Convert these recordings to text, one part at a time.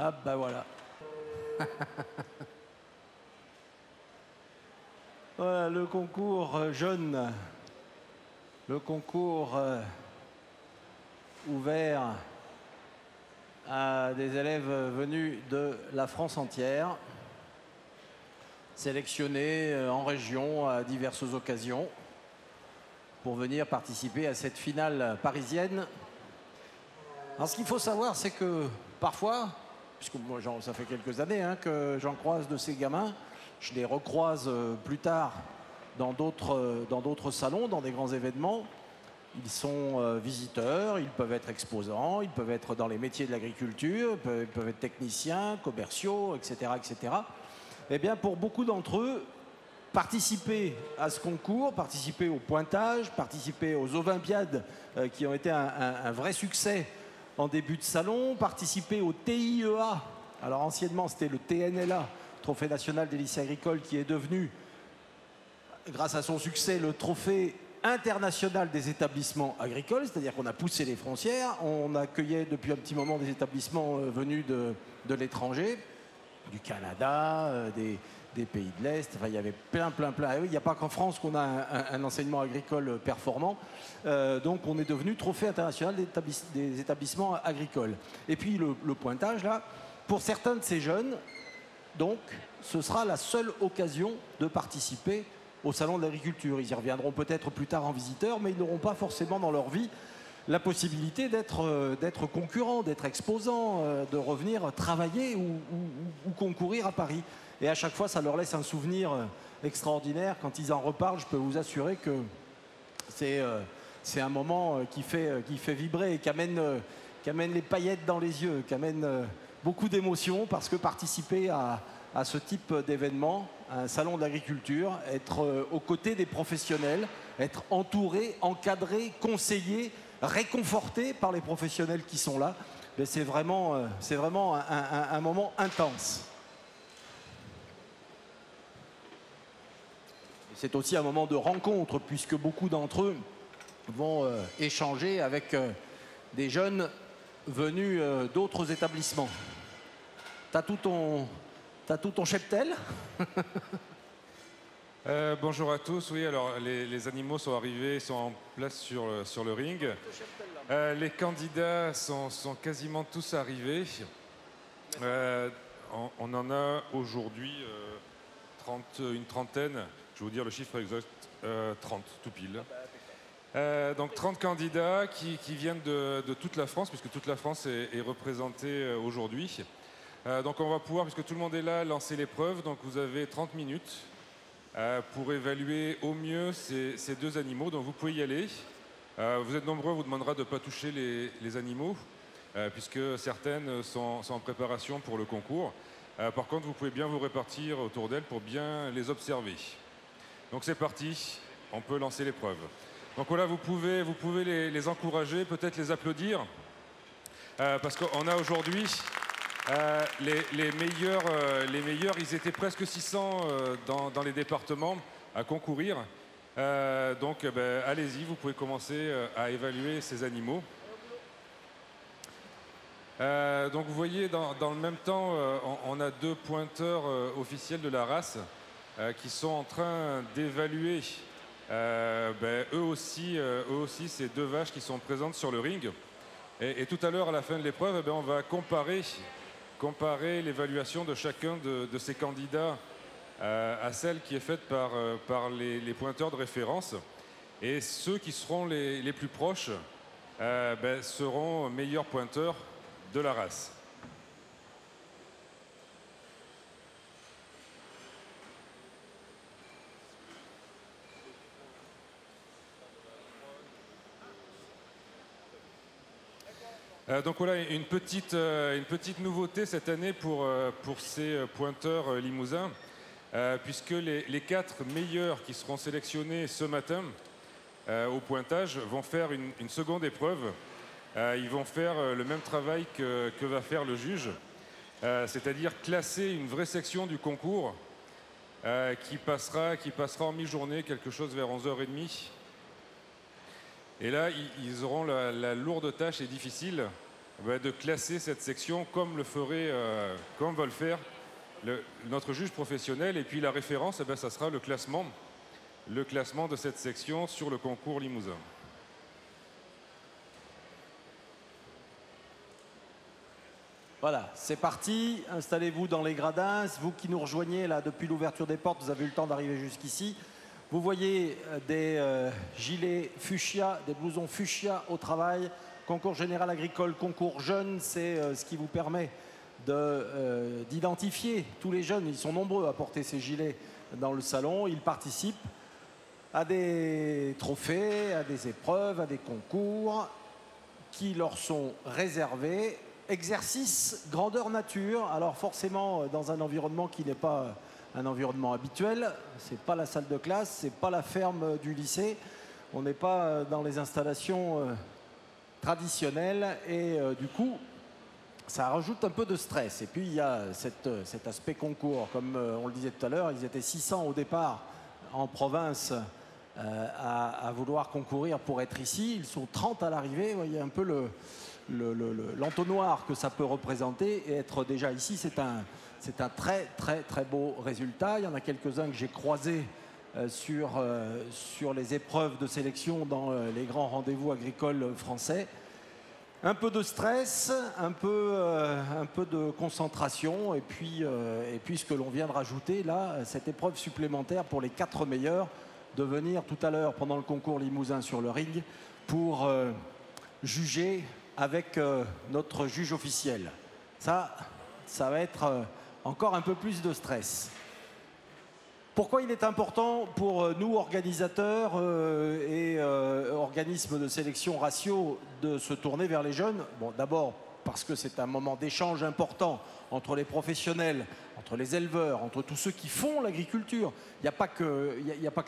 Ah bah voilà. Voilà le concours jeune, le concours ouvert à des élèves venus de la France entière, sélectionnés en région à diverses occasions pour venir participer à cette finale parisienne. Alors ce qu'il faut savoir, c'est que parfois, puisque moi ça fait quelques années que j'en croise de ces gamins, je les recroise plus tard dans d'autres salons, dans des grands événements. Ils sont visiteurs, ils peuvent être exposants, ils peuvent être dans les métiers de l'agriculture, ils peuvent être techniciens, commerciaux, etc., etc. Eh bien, pour beaucoup d'entre eux, participer à ce concours, participer au pointage, participer aux Olympiades qui ont été un vrai succès en début de salon, participer au TIEA, alors anciennement c'était le TNLA, Trophée national des lycées agricoles, qui est devenu, grâce à son succès, le trophée international des établissements agricoles, c'est-à-dire qu'on a poussé les frontières, on accueillait depuis un petit moment des établissements venus de l'étranger, du Canada, des pays de l'Est, enfin il y avait plein. Il n'y a pas qu'en France qu'on a un enseignement agricole performant, donc on est devenu trophée international des établissements agricoles. Et puis le pointage là, pour certains de ces jeunes, donc ce sera la seule occasion de participer au salon de l'agriculture. Ils y reviendront peut-être plus tard en visiteurs, mais ils n'auront pas forcément dans leur vie la possibilité d'être concurrent, d'être exposant, de revenir travailler ou concourir à Paris. Et à chaque fois, ça leur laisse un souvenir extraordinaire. Quand ils en reparlent, je peux vous assurer que c'est un moment qui fait vibrer et qui amène les paillettes dans les yeux, qui amène beaucoup d'émotions, parce que participer à ce type d'événement, un salon de l'agriculture, être aux côtés des professionnels, être entouré, encadré, conseillé, réconforté par les professionnels qui sont là, c'est vraiment un moment intense. C'est aussi un moment de rencontre, puisque beaucoup d'entre eux vont échanger avec des jeunes venus d'autres établissements. T'as tout ton cheptel? Bonjour à tous. Oui, alors les animaux sont arrivés, sont en place sur le ring. Les candidats sont quasiment tous arrivés. On en a aujourd'hui une trentaine. Je vais vous dire le chiffre exact, 30 tout pile. Donc 30 candidats qui viennent de toute la France, puisque toute la France est représentée aujourd'hui. Donc on va pouvoir, puisque tout le monde est là, lancer l'épreuve. Donc vous avez 30 minutes pour évaluer au mieux ces deux animaux. Donc vous pouvez y aller. Vous êtes nombreux, on vous demandera de ne pas toucher les animaux, puisque certaines sont en préparation pour le concours. Par contre, vous pouvez bien vous répartir autour d'elles pour bien les observer. Donc c'est parti, on peut lancer l'épreuve. Donc voilà, vous pouvez les encourager, peut-être les applaudir, parce qu'on a aujourd'hui les meilleurs, ils étaient presque 600 dans les départements à concourir. Donc allez-y, vous pouvez commencer à évaluer ces animaux. Donc vous voyez, dans le même temps, on a deux pointeurs officiels de la race qui sont en train d'évaluer eux aussi ces deux vaches qui sont présentes sur le ring. Et tout à l'heure, à la fin de l'épreuve, on va comparer l'évaluation de chacun de ces candidats à celle qui est faite par les pointeurs de référence. Et ceux qui seront les plus proches seront meilleurs pointeurs de la race. Donc voilà, une petite nouveauté cette année pour ces pointeurs limousins, puisque les 4 meilleurs qui seront sélectionnés ce matin au pointage vont faire une seconde épreuve. Ils vont faire le même travail que va faire le juge, c'est-à-dire classer une vraie section du concours qui passera en mi-journée, quelque chose vers 11h30. Et là, ils auront la lourde tâche et difficile de classer cette section comme comme va le faire notre juge professionnel. Et puis la référence, ça sera le classement de cette section sur le concours Limousin. Voilà, c'est parti. Installez-vous dans les gradins. Vous qui nous rejoignez là depuis l'ouverture des portes, vous avez eu le temps d'arriver jusqu'ici. Vous voyez des gilets fuchsia, des blousons fuchsia au travail. Concours général agricole, concours jeunes, c'est ce qui vous permet d'identifier tous les jeunes. Ils sont nombreux à porter ces gilets dans le salon. Ils participent à des trophées, à des épreuves, à des concours qui leur sont réservés. Exercice grandeur nature, alors forcément dans un environnement qui n'est pas un environnement habituel, c'est pas la salle de classe, c'est pas la ferme du lycée, on n'est pas dans les installations traditionnelles et du coup ça rajoute un peu de stress. Et puis il y a cet aspect concours, comme on le disait tout à l'heure, ils étaient 600 au départ en province à vouloir concourir pour être ici, ils sont 30 à l'arrivée, vous voyez un peu l'entonnoir que ça peut représenter, et être déjà ici, c'est un très très très beau résultat. Il y en a quelques-uns que j'ai croisés sur les épreuves de sélection dans les grands rendez-vous agricoles français. Un peu de stress, un peu de concentration, et puis ce que l'on vient de rajouter là, cette épreuve supplémentaire pour les 4 meilleurs, de venir tout à l'heure pendant le concours Limousin sur le ring pour juger avec notre juge officiel. Ça va être encore un peu plus de stress. Pourquoi il est important pour nous, organisateurs et organismes de sélection ratio, de se tourner vers les jeunes? Bon, d'abord parce que c'est un moment d'échange important entre les professionnels, entre les éleveurs, entre tous ceux qui font l'agriculture. Il n'y a pas que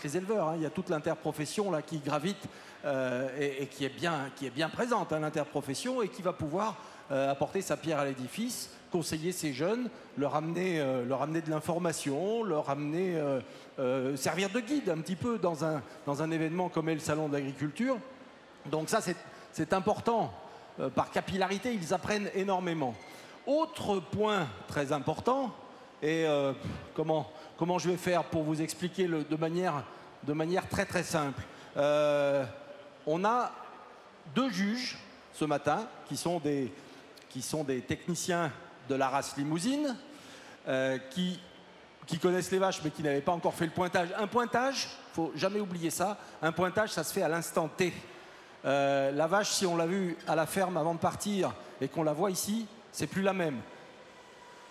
les éleveurs, hein, il y a toute l'interprofession là qui gravite et qui est bien présente, hein, l'interprofession, et qui va pouvoir apporter sa pierre à l'édifice, conseiller ces jeunes, leur amener de l'information, leur amener servir de guide un petit peu dans un événement comme est le salon de l'agriculture. Donc ça c'est important. Par capillarité, ils apprennent énormément. Autre point très important, et comment je vais faire pour vous expliquer de manière très très simple. On a 2 juges ce matin qui sont des techniciens de la race limousine qui connaissent les vaches mais qui n'avaient pas encore fait le pointage. Un pointage, il ne faut jamais oublier ça, un pointage ça se fait à l'instant T. La vache, si on l'a vue à la ferme avant de partir et qu'on la voit ici, c'est plus la même.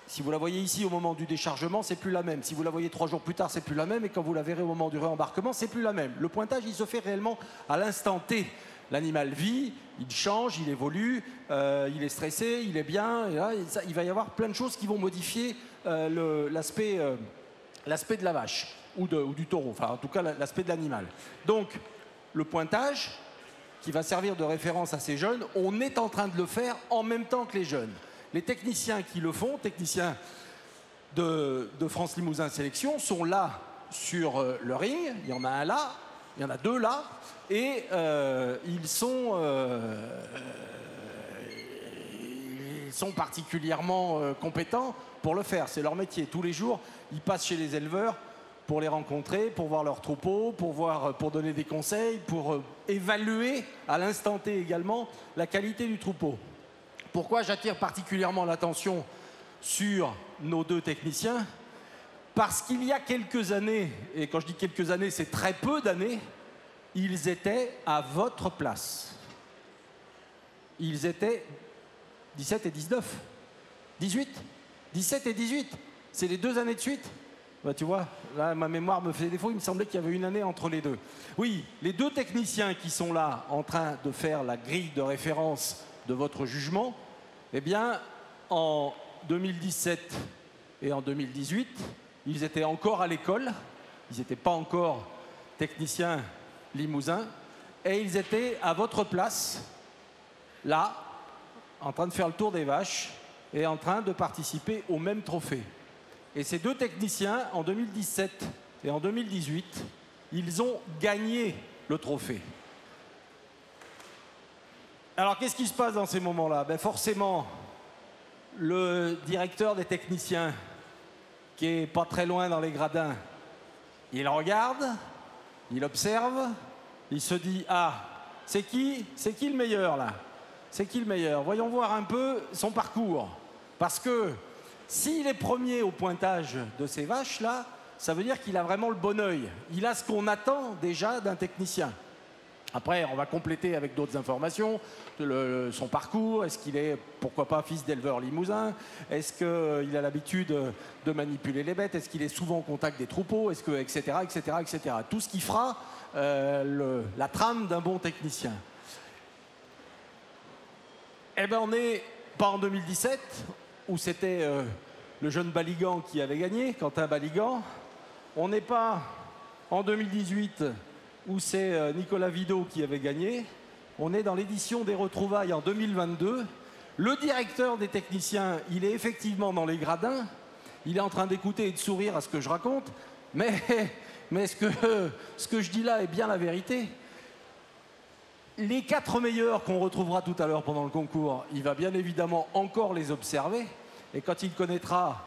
Si vous la voyez ici au moment du déchargement, c'est plus la même. Si vous la voyez 3 jours plus tard, c'est plus la même. Et quand vous la verrez au moment du réembarquement, c'est plus la même. Le pointage, il se fait réellement à l'instant T. L'animal vit, il change, il évolue, il est stressé, il est bien. Et là, il va y avoir plein de choses qui vont modifier l'aspect de la vache ou du taureau. Enfin, en tout cas, l'aspect de l'animal. Donc, le pointage qui va servir de référence à ces jeunes, on est en train de le faire en même temps que les jeunes. Les techniciens qui le font, techniciens de France Limousin Sélection, sont là sur le ring. Il y en a un là, il y en a 2 là, et ils sont particulièrement compétents pour le faire. C'est leur métier. Tous les jours, ils passent chez les éleveurs pour les rencontrer, pour voir leurs troupeaux, pour donner des conseils, pour évaluer à l'instant T également la qualité du troupeau. Pourquoi j'attire particulièrement l'attention sur nos 2 techniciens? Parce qu'il y a quelques années, et quand je dis quelques années, c'est très peu d'années, ils étaient à votre place. Ils étaient 17 et 19. 18. 17 et 18. C'est les 2 années de suite. Bah, tu vois, là, ma mémoire me fait défaut. Il me semblait qu'il y avait une année entre les 2. Oui, les 2 techniciens qui sont là en train de faire la grille de référence de votre jugement, eh bien, en 2017 et en 2018, ils étaient encore à l'école. Ils n'étaient pas encore techniciens limousins. Et ils étaient à votre place, là, en train de faire le tour des vaches et en train de participer au même trophée. Et ces 2 techniciens, en 2017 et en 2018, ils ont gagné le trophée. Alors, qu'est-ce qui se passe dans ces moments-là? Ben, forcément, le directeur des techniciens, qui est pas très loin dans les gradins, il regarde, il observe, il se dit: ah, c'est qui le meilleur là? C'est qui le meilleur? Voyons voir un peu son parcours. Parce que s'il est premier au pointage de ces vaches là, ça veut dire qu'il a vraiment le bon œil. Il a ce qu'on attend déjà d'un technicien. Après, on va compléter avec d'autres informations, son parcours, est-ce qu'il est, pourquoi pas, fils d'éleveur limousin, est-ce qu'il a l'habitude de manipuler les bêtes, est-ce qu'il est souvent au contact des troupeaux, est-ce que, etc., etc., etc. Tout ce qui fera la trame d'un bon technicien. Eh bien, on n'est pas en 2017, où c'était le jeune Baligan qui avait gagné, Quentin Baligan. On n'est pas en 2018, où c'est Nicolas Vidot qui avait gagné. On est dans l'édition des retrouvailles en 2022. Le directeur des techniciens, il est effectivement dans les gradins. Il est en train d'écouter et de sourire à ce que je raconte. Mais ce que je dis là est bien la vérité. Les 4 meilleurs qu'on retrouvera tout à l'heure pendant le concours, il va bien évidemment encore les observer. Et quand il connaîtra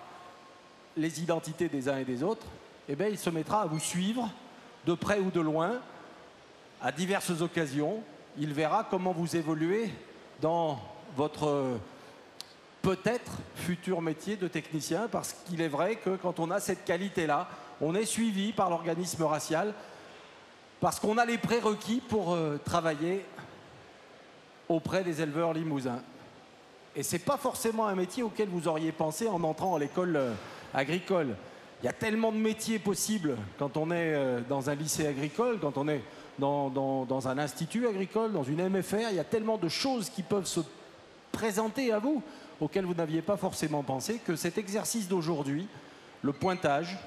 les identités des uns et des autres, eh bien, il se mettra à vous suivre de près ou de loin, à diverses occasions. Il verra comment vous évoluez dans votre peut-être futur métier de technicien, parce qu'il est vrai que quand on a cette qualité-là, on est suivi par l'organisme racial, parce qu'on a les prérequis pour travailler auprès des éleveurs limousins. Et ce n'est pas forcément un métier auquel vous auriez pensé en entrant à l'école agricole. Il y a tellement de métiers possibles quand on est dans un lycée agricole, quand on est dans un institut agricole, dans une MFR. Il y a tellement de choses qui peuvent se présenter à vous, auxquelles vous n'aviez pas forcément pensé, que cet exercice d'aujourd'hui, le pointage,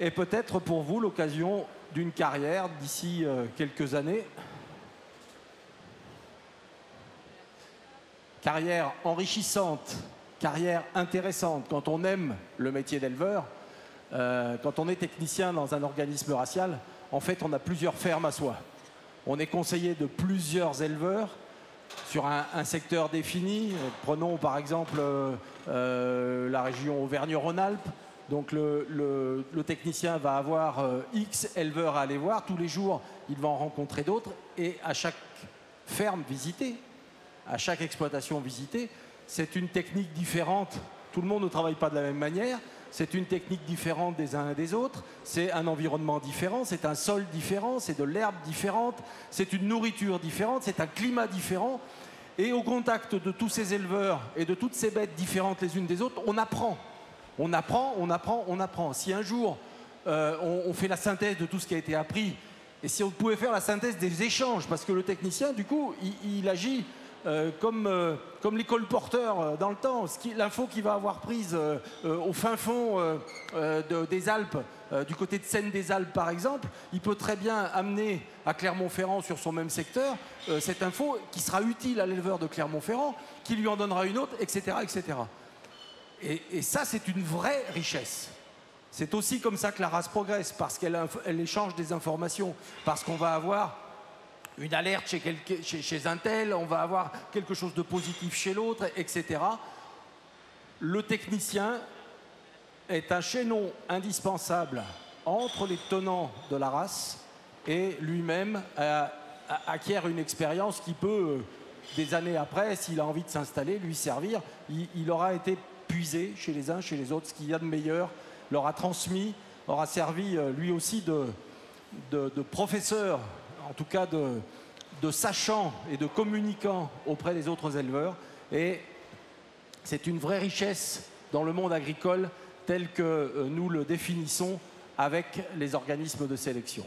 est peut-être pour vous l'occasion d'une carrière d'ici quelques années. Carrière enrichissante, carrière intéressante quand on aime le métier d'éleveur. Quand on est technicien dans un organisme racial, en fait, on a plusieurs fermes à soi. On est conseiller de plusieurs éleveurs sur un secteur défini. Prenons par exemple la région Auvergne-Rhône-Alpes. Donc le technicien va avoir X éleveurs à aller voir. Tous les jours, il va en rencontrer d'autres. Et à chaque ferme visitée, à chaque exploitation visitée, c'est une technique différente. Tout le monde ne travaille pas de la même manière. C'est une technique différente des uns et des autres. C'est un environnement différent, c'est un sol différent, c'est de l'herbe différente, c'est une nourriture différente, c'est un climat différent. Et au contact de tous ces éleveurs et de toutes ces bêtes différentes les unes des autres, on apprend. On apprend, on apprend, on apprend. Si un jour, on fait la synthèse de tout ce qui a été appris, et si on pouvait faire la synthèse des échanges, parce que le technicien, du coup, il agit comme les colporteurs dans le temps. L'info qu'il va avoir prise au fin fond des Alpes, du côté de Seine-des-Alpes par exemple, il peut très bien amener à Clermont-Ferrand sur son même secteur cette info qui sera utile à l'éleveur de Clermont-Ferrand, qui lui en donnera une autre, etc. etc. Et ça, c'est une vraie richesse. C'est aussi comme ça que la race progresse, parce qu'elle échange des informations, parce qu'on va avoir une alerte chez un tel, on va avoir quelque chose de positif chez l'autre, etc. Le technicien est un chaînon indispensable entre les tenants de la race et lui-même acquiert une expérience qui peut, des années après, s'il a envie de s'installer, lui servir. Il aura été puisé chez les uns, chez les autres, ce qu'il y a de meilleur, leur a transmis, aura servi lui aussi de professeur, en tout cas de sachant et de communicant auprès des autres éleveurs. Et c'est une vraie richesse dans le monde agricole tel que nous le définissons avec les organismes de sélection.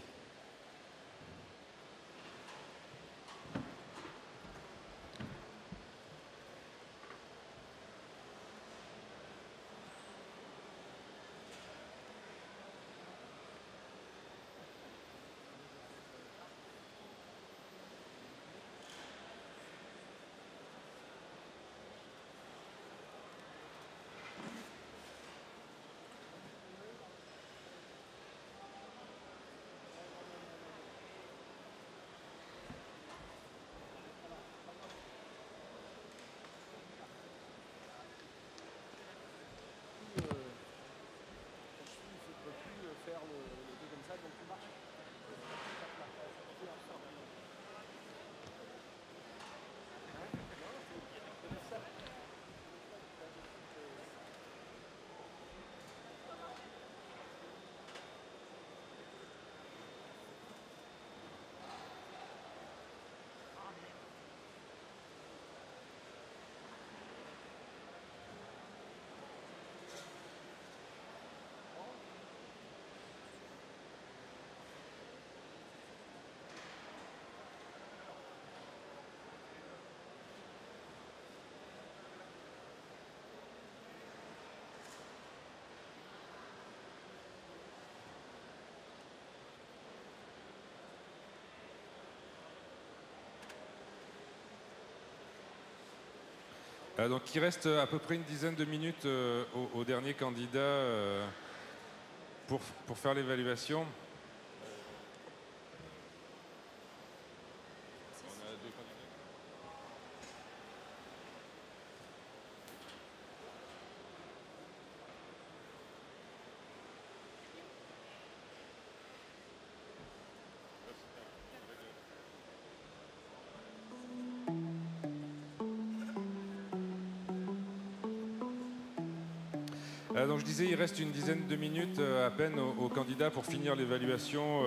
Donc il reste à peu près une dizaine de minutes au dernier candidat pour faire l'évaluation. Donc je disais, il reste une dizaine de minutes à peine aux candidats pour finir l'évaluation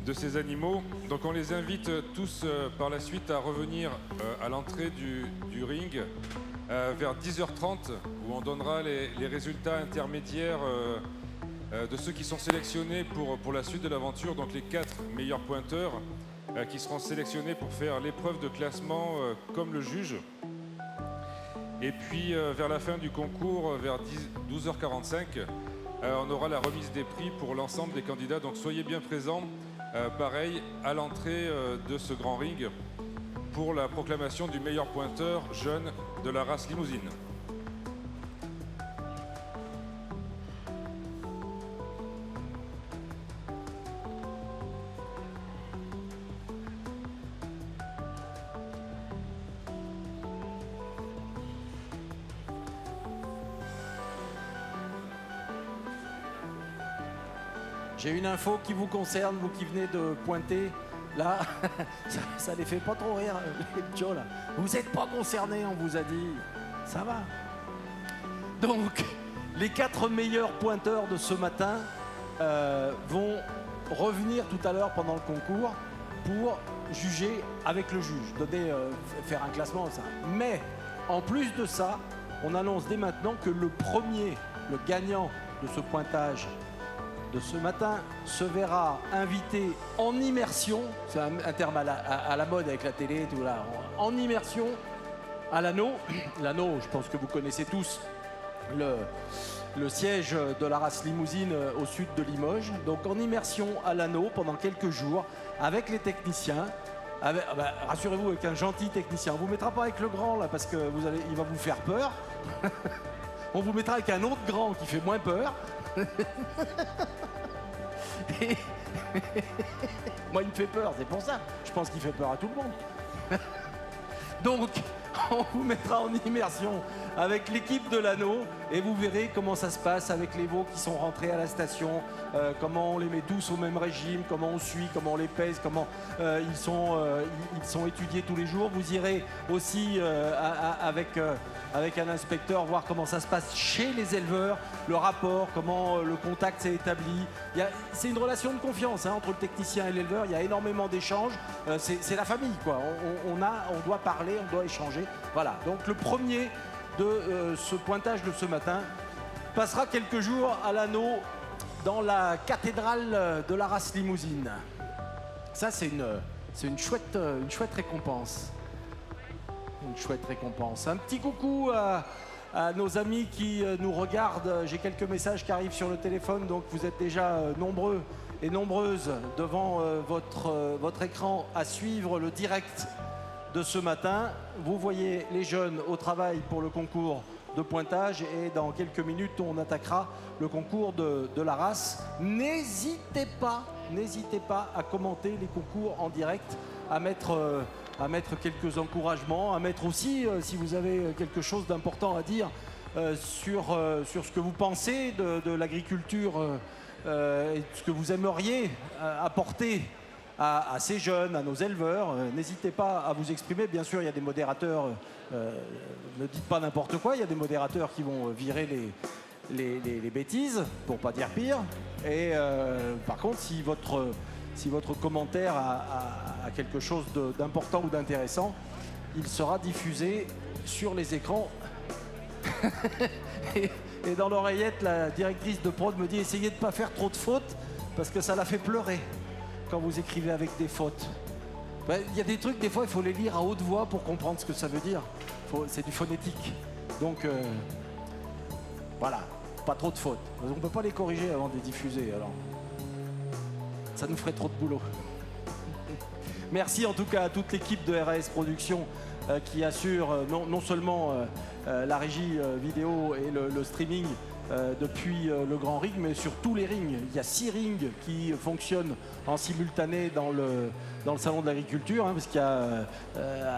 de ces animaux. Donc on les invite tous par la suite à revenir à l'entrée du ring vers 10h30 où on donnera les résultats intermédiaires de ceux qui sont sélectionnés pour la suite de l'aventure. Donc les 4 meilleurs pointeurs qui seront sélectionnés pour faire l'épreuve de classement comme le juge. Et puis vers la fin du concours, vers 12h45, on aura la remise des prix pour l'ensemble des candidats. Donc soyez bien présents, pareil, à l'entrée de ce grand ring pour la proclamation du meilleur pointeur jeune de la race limousine. J'ai une info qui vous concerne, vous qui venez de pointer. Là, ça les fait pas trop rire, les Joe, là. Vous n'êtes pas concernés, on vous a dit. Ça va. Donc, les 4 meilleurs pointeurs de ce matin vont revenir tout à l'heure pendant le concours pour juger avec le juge, faire un classement. Ça. Mais, en plus de ça, on annonce dès maintenant que le gagnant de ce pointage de ce matin se verra invité en immersion, c'est un terme à la mode avec la télé et tout là, en immersion à l'anneau. L'anneau, je pense que vous connaissez tous le siège de la race limousine au sud de Limoges. Donc en immersion à l'anneau pendant quelques jours avec les techniciens. Rassurez-vous, avec un gentil technicien. On ne vous mettra pas avec le grand là parce que il va vous faire peur. On vous mettra avec un autre grand qui fait moins peur. Moi il me fait peur, c'est pour ça. Je pense qu'il fait peur à tout le monde. Donc on vous mettra en immersion avec l'équipe de l'anneau et vous verrez comment ça se passe avec les veaux qui sont rentrés à la station, comment on les met tous au même régime, comment on suit, comment on les pèse, comment ils sont étudiés tous les jours. Vous irez aussi avec un inspecteur voir comment ça se passe chez les éleveurs, le rapport, comment le contact s'est établi. C'est une relation de confiance entre le technicien et l'éleveur, il y a énormément d'échanges, c'est la famille quoi. On doit parler, on doit échanger. Voilà, donc le premier de ce pointage de ce matin passera quelques jours à l'anneau dans la cathédrale de la race limousine. Ça c'est une chouette récompense. Une chouette récompense. Un petit coucou à nos amis qui nous regardent. J'ai quelques messages qui arrivent sur le téléphone, donc vous êtes déjà nombreux et nombreuses devant votre écran à suivre le direct de ce matin. Vous voyez les jeunes au travail pour le concours de pointage et dans quelques minutes on attaquera le concours de la race. N'hésitez pas à commenter les concours en direct, à mettre quelques encouragements, à mettre aussi, si vous avez quelque chose d'important à dire sur ce que vous pensez de l'agriculture et ce que vous aimeriez apporter à ces jeunes, à nos éleveurs. N'hésitez pas à vous exprimer. Bien sûr, il y a des modérateurs, ne dites pas n'importe quoi, il y a des modérateurs qui vont virer les bêtises, pour pas dire pire. Et par contre, si votre commentaire a quelque chose d'important ou d'intéressant, il sera diffusé sur les écrans. et dans l'oreillette, la directrice de prod me dit essayez de ne pas faire trop de fautes parce que ça la fait pleurer quand vous écrivez avec des fautes. Il y a des trucs, des fois, il faut les lire à haute voix pour comprendre ce que ça veut dire. C'est du phonétique. Donc, voilà, pas trop de fautes. On ne peut pas les corriger avant de les diffuser, alors. Ça nous ferait trop de boulot. Merci en tout cas à toute l'équipe de RAS Productions qui assure non seulement la régie vidéo et le streaming depuis le grand ring, mais sur tous les rings. Il y a 6 rings qui fonctionnent en simultané dans le salon de l'agriculture, hein, parce qu'il y a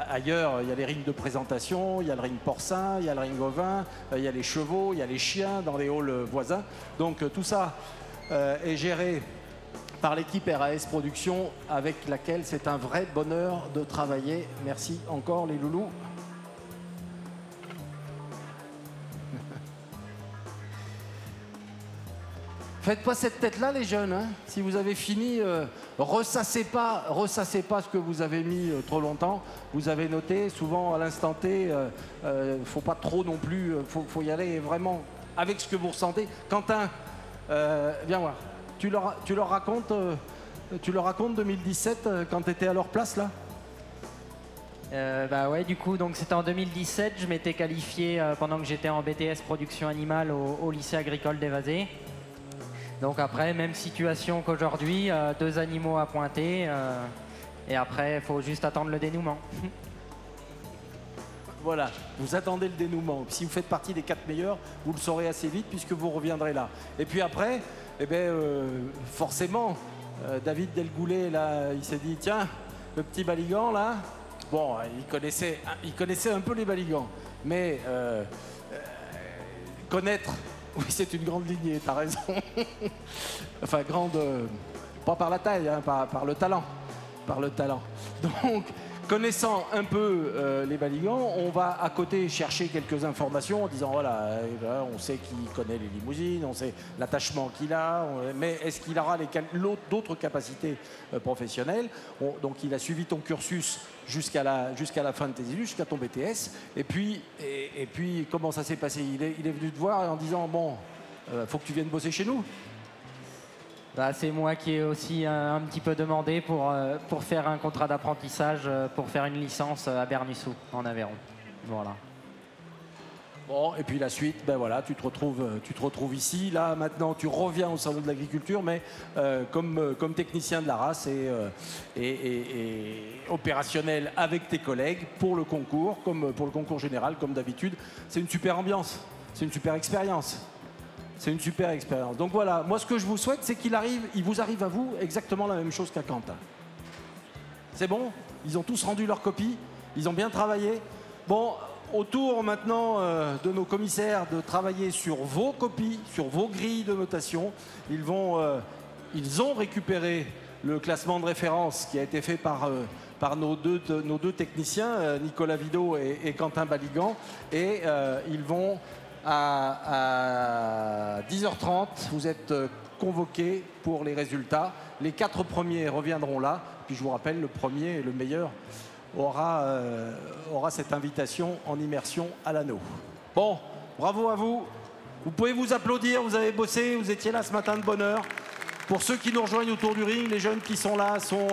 ailleurs, il y a les rings de présentation, il y a le ring porcin, il y a le ring ovin, il y a les chevaux, il y a les chiens dans les halls voisins. Donc tout ça est géré par l'équipe RAS Productions, avec laquelle c'est un vrai bonheur de travailler. Merci encore les loulous. Faites pas cette tête-là, les jeunes. Hein. Si vous avez fini, ressassez pas ce que vous avez mis trop longtemps. Vous avez noté, souvent à l'instant T, faut pas trop non plus, faut y aller vraiment avec ce que vous ressentez. Quentin, viens voir. Tu leur racontes 2017 quand tu étais à leur place là? Bah ouais, du coup, donc c'était en 2017. Je m'étais qualifié pendant que j'étais en BTS production animale au lycée agricole d'Évasé. Donc après, même situation qu'aujourd'hui, 2 animaux à pointer, et après, il faut juste attendre le dénouement. Voilà, vous attendez le dénouement. Si vous faites partie des 4 meilleurs, vous le saurez assez vite puisque vous reviendrez là. Et puis après, eh ben, forcément, David Delgoulet, là, il s'est dit, tiens, le petit Baligan, là, bon, il connaissait un peu les Baligans, mais connaître... Oui, c'est une grande lignée, t'as raison. Enfin, grande, pas par la taille, hein, par le talent. Par le talent. Donc, connaissant un peu les Baligans, on va à côté chercher quelques informations en disant, voilà, on sait qu'il connaît les limousines, on sait l'attachement qu'il a, mais est-ce qu'il aura d'autres capacités professionnelles? Donc, il a suivi ton cursus jusqu'à la fin de tes études, jusqu'à ton BTS. Et puis, comment ça s'est passé? Il est venu te voir en disant, bon, faut que tu viennes bosser chez nous. Bah, c'est moi qui ai aussi un petit peu demandé pour faire un contrat d'apprentissage, pour faire une licence à Bernissou, en Aveyron. Voilà. Bon, et puis la suite, ben voilà, tu te retrouves ici. Là, maintenant, tu reviens au salon de l'agriculture, mais comme technicien de la race et opérationnel avec tes collègues pour le concours, comme pour le concours général, comme d'habitude. C'est une super ambiance, c'est une super expérience. C'est une super expérience. Donc voilà, moi ce que je vous souhaite, c'est il vous arrive à vous exactement la même chose qu'à Quentin. C'est bon? Ils ont tous rendu leur copie, ils ont bien travaillé. Bon, autour maintenant de nos commissaires de travailler sur vos copies, sur vos grilles de notation. Ils ont récupéré le classement de référence qui a été fait par nos deux techniciens, Nicolas Vidot et Quentin Baligan. Et ils vont à 10h30, vous êtes convoqués pour les résultats. Les 4 premiers reviendront là. Puis je vous rappelle, le premier et le meilleur aura cette invitation en immersion à l'anneau. Bon, bravo à vous. Vous pouvez vous applaudir, vous avez bossé, vous étiez là ce matin de bonne heure. Pour ceux qui nous rejoignent autour du ring, les jeunes qui sont là sont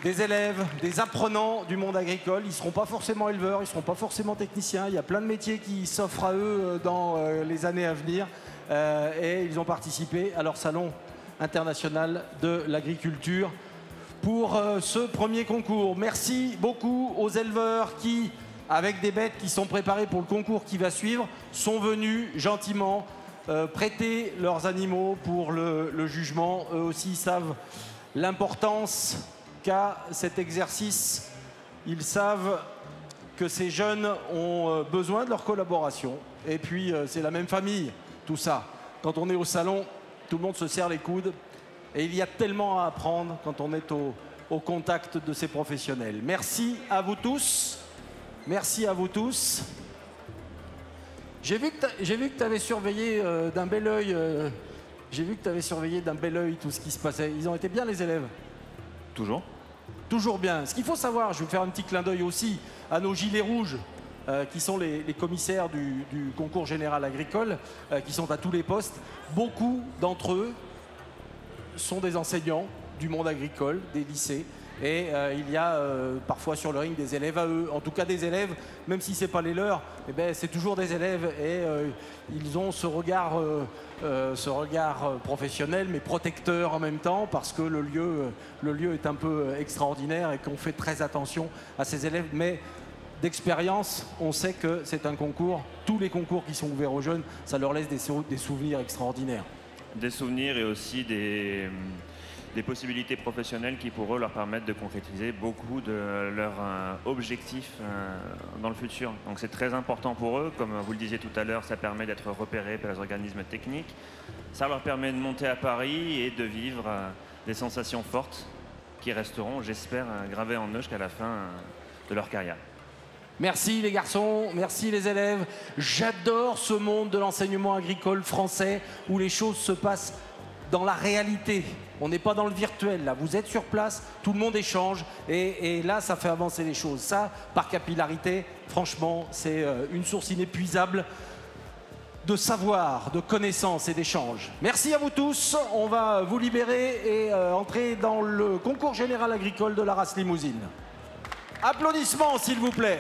des élèves, des apprenants du monde agricole. Ils ne seront pas forcément éleveurs, ils ne seront pas forcément techniciens. Il y a plein de métiers qui s'offrent à eux dans les années à venir. Et ils ont participé à leur salon international de l'agriculture pour ce premier concours. Merci beaucoup aux éleveurs qui, avec des bêtes qui sont préparées pour le concours qui va suivre, sont venus gentiment prêter leurs animaux pour le jugement. Eux aussi savent l'importance qu'a cet exercice. Ils savent que ces jeunes ont besoin de leur collaboration. Et puis, c'est la même famille, tout ça. Quand on est au salon, tout le monde se serre les coudes. Et il y a tellement à apprendre quand on est au contact de ces professionnels. Merci à vous tous. Merci à vous tous. J'ai vu que tu avais surveillé d'un bel œil. J'ai vu que tu avais surveillé d'un bel œil tout ce qui se passait. Ils ont été bien, les élèves? Toujours. Toujours bien. Ce qu'il faut savoir, je vais faire un petit clin d'œil aussi à nos gilets rouges, qui sont les commissaires du concours général agricole, qui sont à tous les postes. Beaucoup d'entre eux sont des enseignants du monde agricole, des lycées. Et il y a parfois sur le ring des élèves à eux, en tout cas des élèves, même si ce n'est pas les leurs, eh ben, c'est toujours des élèves et ils ont ce regard professionnel mais protecteur en même temps parce que le lieu est un peu extraordinaire et qu'on fait très attention à ces élèves. Mais d'expérience, on sait que c'est un concours, tous les concours qui sont ouverts aux jeunes, ça leur laisse des souvenirs extraordinaires. Des souvenirs et aussi des possibilités professionnelles qui pour eux leur permettent de concrétiser beaucoup de leurs objectifs dans le futur. Donc c'est très important pour eux, comme vous le disiez tout à l'heure, ça permet d'être repérés par les organismes techniques, ça leur permet de monter à Paris et de vivre des sensations fortes qui resteront, j'espère, gravées en eux jusqu'à la fin de leur carrière. Merci les garçons, merci les élèves. J'adore ce monde de l'enseignement agricole français où les choses se passent dans la réalité. On n'est pas dans le virtuel, là. Vous êtes sur place, tout le monde échange et là, ça fait avancer les choses. Ça, par capillarité, franchement, c'est une source inépuisable de savoir, de connaissances et d'échanges. Merci à vous tous. On va vous libérer et entrer dans le concours général agricole de la race limousine. Applaudissements, s'il vous plaît.